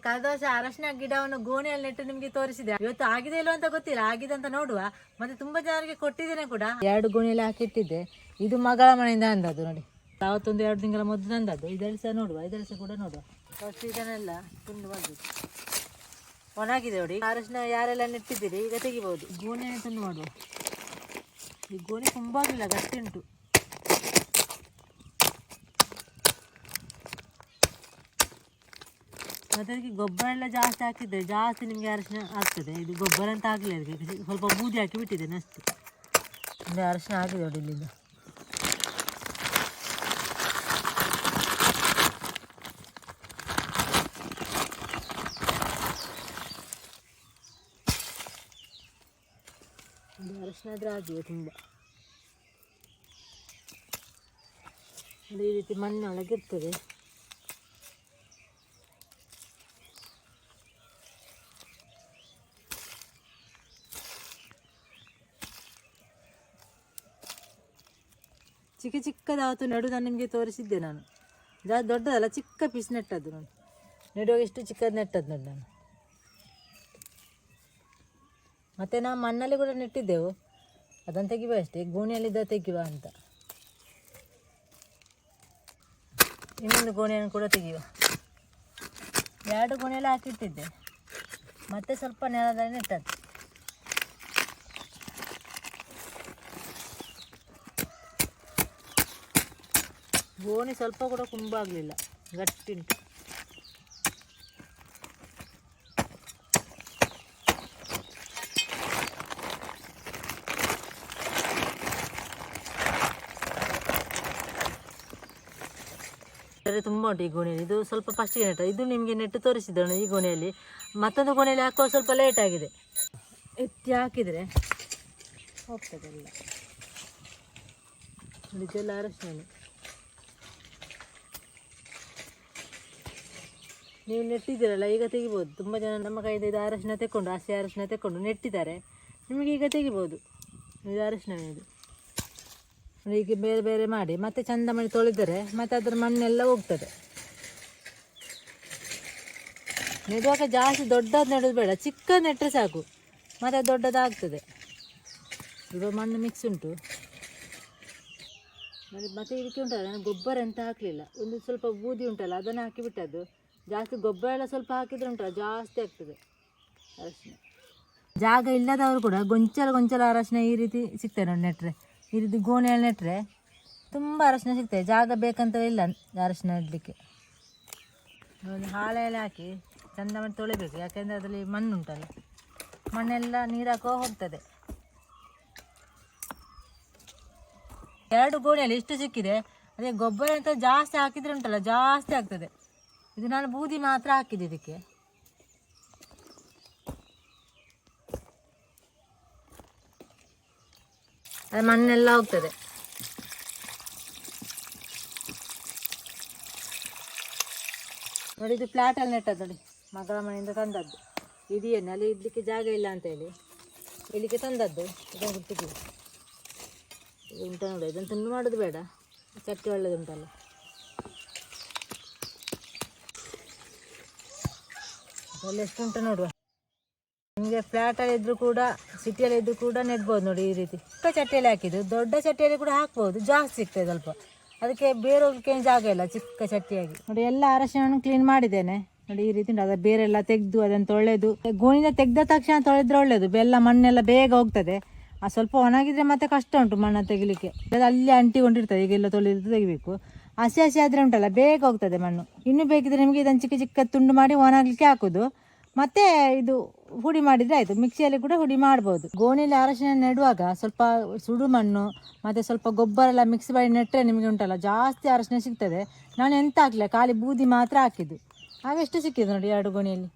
ಕಳೆದ ವರ್ಷ ಅರಶಿನ ಗಿಡವನ್ನು ಗೋಣಿಯಲ್ಲಿ ನೆಟ್ಟು ನಿಮ್ಗೆ ತೋರಿಸಿದೆ. ಇವತ್ತು ಆಗಿದೆ ಇಲ್ಲೋ ಅಂತ ಗೊತ್ತಿಲ್ಲ, ಆಗಿದೆ ಅಂತ ನೋಡುವ. ಮತ್ತೆ ತುಂಬಾ ಜನರಿಗೆ ಕೊಟ್ಟಿದ್ದೇನೆ ಕೂಡ. 2 ಗೋಣಿಯಲ್ಲಿ ಹಾಕಿಟ್ಟಿದ್ದೆ. ಇದು ಮಗಳ ಮನೆಯಿಂದ ಅಂದದ್ದು ನೋಡಿ, 2 ತಿಂಗಳ ಮೊದಲು ಅಂದದ್ದು. ಇದರಲ್ಲಿ ಸಹ ನೋಡುವ, ಇದರಲ್ಲಿ ಸಹ ಕೂಡ ನೋಡುವ. ಫಸ್ಟ್ ಇದನ್ನೆಲ್ಲ ತುಂಡು ಮಾಡ್ಬೇಕು. ಒಣಗಿದೆ ನೋಡಿ. ಅರಶಿನ ಯಾರೆಲ್ಲ ನೆಟ್ಟಿದ್ದೀರಿ ಈಗ ತೆಗಿಬಹುದು. ಗೋಣಿಯನ್ನು ತುಂಡು ಮಾಡುವ. ಈ ಗೋಣಿ ತುಂಬಾ ಆಗಿಲ್ಲ, ಗಟ್ಟಿ ಉಂಟು. ಮತ್ತೆ ಅದಕ್ಕೆ ಗೊಬ್ಬರ ಎಲ್ಲ ಜಾಸ್ತಿ ಹಾಕಿದ್ರೆ ಜಾಸ್ತಿ ನಿಮಗೆ ಅರಶಿನ ಆಗ್ತದೆ. ಇದು ಗೊಬ್ಬರ ಅಂತ ಆಗಲಿ, ಅದಕ್ಕೆ ಸ್ವಲ್ಪ ಬೂದಿ ಹಾಕಿ ಬಿಟ್ಟಿದ್ದೇನೆ ಅಷ್ಟೇ. ಇಲ್ಲಿ ಅರಶಿನ ಆಗಿದೆ ನೋಡಿ ಇಲ್ಲಿಂದ. ಅರಶಿನ ಆದ್ರೆ ಆಗಿದೆ ತುಂಬ. ಈ ರೀತಿ ಮಣ್ಣೊಳಗಿರ್ತದೆ. ಚಿಕ್ಕ ಚಿಕ್ಕದಾವತ್ತು ನೆಡುವುದು ನಾನು ನಿಮಗೆ ತೋರಿಸಿದ್ದೆ. ನಾನು ದೊಡ್ಡದಲ್ಲ, ಚಿಕ್ಕ ಪೀಸ್ ನೆಟ್ಟದ್ದು. ನಾನು ನೆಡುವಾಗ ಎಷ್ಟು ಚಿಕ್ಕದು ನೆಟ್ಟದ್ದು ನೋಡಿ ನಾನು. ಮತ್ತು ನಾವು ಮಣ್ಣಲ್ಲಿ ಕೂಡ ನೆಟ್ಟಿದ್ದೆವು. ಅದನ್ನು ತೆಗಿವ ಅಷ್ಟೇ, ಗೋಣಿಯಲ್ಲಿದ್ದ ತೆಗಿವ ಅಂತ. ಇನ್ನೊಂದು ಗೋಣಿಯನ್ನು ಕೂಡ ತೆಗಿವ. 2 ಗೋಣಿಯಲ್ಲಿ ಹಾಕಿಟ್ಟಿದ್ದೆ. ಮತ್ತೆ ಸ್ವಲ್ಪ ನೆಲದಲ್ಲಿ ನೆಟ್ಟದ್ದು. ಗೋಣಿ ಸ್ವಲ್ಪ ಕೂಡ ಕುಂಬಾಗಲಿಲ್ಲ, ಗಟ್ಟಿ ಉಂಟು. ತುಂಬ ಉಂಟು ಈ ಗೋಣಿಯಲ್ಲಿ. ಇದು ಸ್ವಲ್ಪ ಫಸ್ಟಿಗೆ ನೆಟ್ಟ. ಇದು ನಿಮಗೆ ನೆಟ್ಟು ತೋರಿಸಿದ್ದಳು ಈ ಗೋಣಿಯಲ್ಲಿ. ಮತ್ತೊಂದು ಗೋಣಿಯಲ್ಲಿ ಹಾಕುವ ಸ್ವಲ್ಪ ಲೇಟ್ ಆಗಿದೆ. ಎತ್ತಿ ಹಾಕಿದರೆ ಹೋಗ್ತದೆಲ್ಲ. ಇದೆಲ್ಲ ಅರಶಿನ. ನೀವು ನೆಟ್ಟಿದ್ದೀರಲ್ಲ, ಈಗ ತೆಗಿಬೋದು. ತುಂಬ ಜನ ನಮ್ಮ ಕೈಯಿಂದ ಇದು ಅರಶಿನ ತೆಕ್ಕೊಂಡು, ಹಸಿ ಅರಶಿನ ತೆಕ್ಕೊಂಡು ನೆಟ್ಟಿದ್ದಾರೆ. ನಿಮಗೆ ಈಗ ತೆಗಿಬೋದು. ಇದು ಅರಶಿನ. ಇದು ಈಗ ಬೇರೆ ಬೇರೆ ಮಾಡಿ ಮತ್ತೆ ಚಂದ ಮಾಡಿ ತೊಳೆದರೆ ಮತ್ತೆ ಅದರ ಮಣ್ಣೆಲ್ಲ ಹೋಗ್ತದೆ. ನೆಡುವಾಗ ಜಾಸ್ತಿ ದೊಡ್ಡದು ನೆಡೋದು ಬೇಡ, ಚಿಕ್ಕದು ನೆಟ್ಟರೆ ಸಾಕು. ಮತ್ತೆ ದೊಡ್ಡದಾಗ್ತದೆ. ಇವಾಗ ಮಣ್ಣು ಮಿಕ್ಸ್ ಉಂಟು. ಮತ್ತೆ ಇದಕ್ಕೆ ಉಂಟಲ್ಲ, ನಾನು ಗೊಬ್ಬರ ಅಂತ ಹಾಕಲಿಲ್ಲ. ಒಂದು ಸ್ವಲ್ಪ ಬೂದಿ ಉಂಟಲ್ಲ, ಅದನ್ನು ಹಾಕಿಬಿಟ್ಟದ್ದು. ಜಾಸ್ತಿ ಗೊಬ್ಬರ ಎಲ್ಲ ಸ್ವಲ್ಪ ಹಾಕಿದ್ರೆ ಉಂಟಲ್ಲ, ಜಾಸ್ತಿ ಆಗ್ತದೆ ಅರಶಿನ. ಜಾಗ ಇಲ್ಲದವರು ಕೂಡ ಗೊಂಚಲ ಅರಶಿನ ಈ ರೀತಿ ಸಿಗ್ತದೆ ನೋಡಿ ನೆಟ್ಟರೆ. ಈ ರೀತಿ ಗೋಣಿಯಲ್ಲಿ ನೆಟ್ಟರೆ ತುಂಬ ಅರಶಿನ ಸಿಗ್ತದೆ. ಜಾಗ ಬೇಕಂತ ಇಲ್ಲ ಅರಶಿನ ನೆಡಲಿಕ್ಕೆ. ಒಂದು ಹಾಳೆಯಲ್ಲಿ ಹಾಕಿ ಚಂದ ಮಾಡಿ ತೊಳಿಬೇಕು. ಯಾಕೆಂದರೆ ಅದರಲ್ಲಿ ಮಣ್ಣು ಉಂಟಲ್ಲ, ಮಣ್ಣೆಲ್ಲ ನೀರು ಹಾಕೋ ಹೋಗ್ತದೆ. 2 ಗೋಣಿಯಲ್ಲಿ ಇಷ್ಟು ಸಿಕ್ಕಿದೆ. ಅದೇ ಗೊಬ್ಬರ ಅಂತ ಜಾಸ್ತಿ ಹಾಕಿದರೆ ಉಂಟಲ್ಲ, ಜಾಸ್ತಿ ಆಗ್ತದೆ. ಇದು ನಾನು ಬೂದಿ ಮಾತ್ರ ಹಾಕಿದ್ದೆ ಇದಕ್ಕೆ. ಅದು ಮಣ್ಣೆಲ್ಲ ಹೋಗ್ತದೆ. ನೋಡಿ, ಇದು ಫ್ಲಾಟಲ್ಲಿ ನೆಟ್ಟದ್ದು ನೋಡಿ, ಮಗಳ ಮನೆಯಿಂದ ತಂದದ್ದು. ಇದೆಯೇನು ಅಲ್ಲಿ ಇಡ್ಲಿಕ್ಕೆ ಜಾಗ ಇಲ್ಲ ಅಂತ ಹೇಳಿ ಇಲ್ಲಿಗೆ ತಂದದ್ದು. ಇದನ್ನು ಗುರ್ತಿದ್ದೀವಿ. ಇದು ಉಂಟ ನೋಡಿ, ಇದನ್ನು ತುಂಡು ಮಾಡೋದು ಬೇಡ, ಚಕ್ಕೆ ಒಳ್ಳೆದುಂಟಲ್ಲ. ಅಲ್ಲಿ ಎಷ್ಟು ಉಂಟು ನೋಡುವ. ನಿಮಗೆ ಫ್ಲ್ಯಾಟಲ್ಲಿ ಇದ್ದರೂ ಕೂಡ ಸಿಟಿಯಲ್ಲಿ ಇದ್ದರೂ ಕೂಡ ನೆಡ್ಬೋದು ನೋಡಿ ಈ ರೀತಿ. ಚಿಕ್ಕ ಚಟ್ಟಿಯಲ್ಲಿ ಹಾಕಿದ್ದು, ದೊಡ್ಡ ಚಟ್ಟಿಯಲ್ಲಿ ಕೂಡ ಹಾಕ್ಬೋದು, ಜಾಸ್ತಿ ಸಿಗ್ತದೆ ಸ್ವಲ್ಪ. ಅದಕ್ಕೆ ಬೇರೆ ಹೋಗ್ಲಿಕ್ಕೆ ಏನು ಜಾಗ ಇಲ್ಲ, ಚಿಕ್ಕ ಚಟ್ಟಿಯಾಗಿ. ನೋಡಿ, ಎಲ್ಲ ಅರಶಿನ ಕ್ಲೀನ್ ಮಾಡಿದ್ದೇನೆ ನೋಡಿ. ಈ ರೀತಿ ಉಂಟು. ಅದು ಬೇರೆಲ್ಲ ತೆಗೆದು ಅದನ್ನು ತೊಳೆದು, ಗೋಣಿನ ತೆಗೆದ ತಕ್ಷಣ ತೊಳೆದ್ರೆ ಒಳ್ಳೆಯದು. ಬೆಲ್ಲ ಮಣ್ಣೆಲ್ಲ ಬೇಗ ಹೋಗ್ತದೆ. ಆ ಸ್ವಲ್ಪ ಒಣಗಿದ್ರೆ ಮತ್ತೆ ಕಷ್ಟ ಉಂಟು ಮಣ್ಣು ತೆಗಿಲಿಕ್ಕೆ. ಅಲ್ಲಿ ಅಂಟಿಕೊಂಡಿರ್ತದೆ. ಈಗೆಲ್ಲ ತೆಗಿಬೇಕು. ಹಸಿ ಆದರೆ ಉಂಟಲ್ಲ, ಬೇಗ ಹೋಗ್ತದೆ ಮಣ್ಣು. ಇನ್ನೂ ಬೇಕಿದ್ರೆ ನಿಮಗೆ ಇದನ್ನು ಚಿಕ್ಕ ಚಿಕ್ಕ ತುಂಡು ಮಾಡಿ ಒಣಗಲಿಕ್ಕೆ ಹಾಕೋದು. ಮತ್ತೆ ಇದು ಹುಡಿ ಮಾಡಿದರೆ ಆಯಿತು. ಮಿಕ್ಸಿಯಲ್ಲಿ ಕೂಡ ಹುಡಿ ಮಾಡ್ಬೋದು. ಗೋಣಿಯಲ್ಲಿ ಅರಶಿನ ನೆಡುವಾಗ ಸ್ವಲ್ಪ ಸುಡು ಮಣ್ಣು ಮತ್ತು ಸ್ವಲ್ಪ ಗೊಬ್ಬರ ಎಲ್ಲ ಮಿಕ್ಸ್ ಮಾಡಿ ನೆಟ್ಟರೆ ನಿಮಗೆ ಉಂಟಲ್ಲ, ಜಾಸ್ತಿ ಅರಶಿನ ಸಿಗ್ತದೆ. ನಾನು ಎಂತ ಹಾಕಲಿಲ್ಲ, ಖಾಲಿ ಬೂದಿ ಮಾತ್ರ ಹಾಕಿದ್ದು. ಹಾಗೆಷ್ಟು ಸಿಕ್ಕಿದ್ದು ನೋಡಿ 2 ಗೋಣಿಯಲ್ಲಿ.